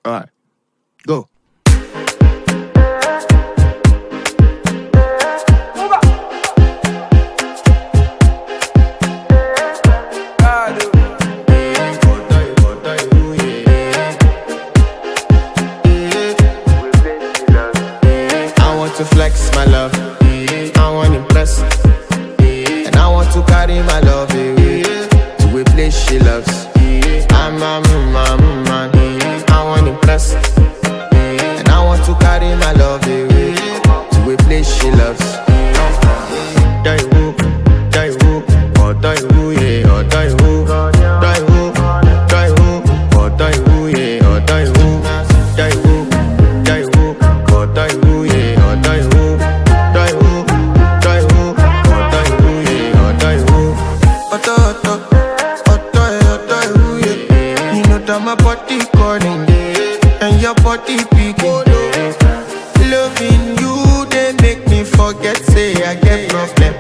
Alright, go. To flex my love, I want to impress, and I want to carry my love away to a place she loves. I'm a man, I want to impress, and I want to carry my love away to a place she loves. Die who, or die who, yeah, or die who, die who, die who, or die who, yeah, or die who, die who, die who, or die who, yeah. My body calling, and your body picking. Loving you, they make me forget, say I get problem.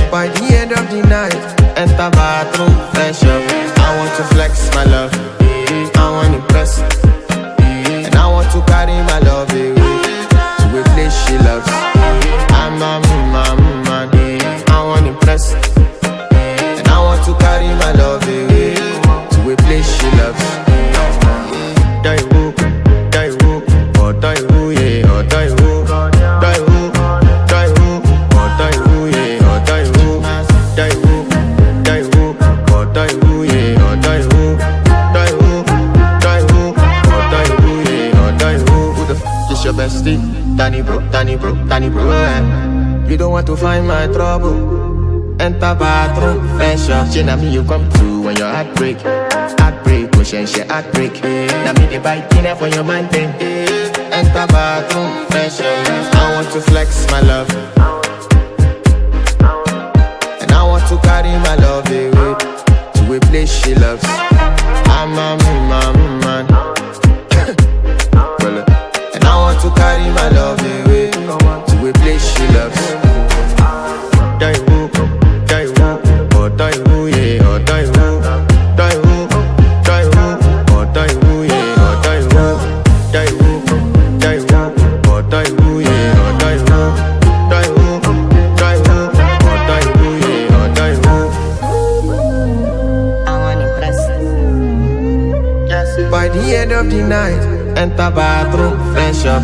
By the end of the night, enter bathroom, fresh up. I want to flex my love, I want to impress, and I want to carry my love away to a place she loves. I'm a man, I want to impress, and I want to carry my love away to a place she loves. Die who, or die who, yeah, or die who, die who, die who, or die who, yeah, or die who, die who, die who, or die who, yeah, or die who, die who, die who, or die who, yeah, or die who. Who the f is your bestie? Danny bro, eh? You don't want to find my trouble. Enter bathroom, fresh up. She na me you come to when your heart break. Push she heartbreak. Now me the bite dinner for your man thing. Enter bathroom, fresh up. I want to flex my love, and I want to carry my love away to a place she loves. I'm a man, and I want to carry my love away to a place she loves. Die who, or die who, yeah, or die who, die who. By the end of the night, enter bathroom, fresh up.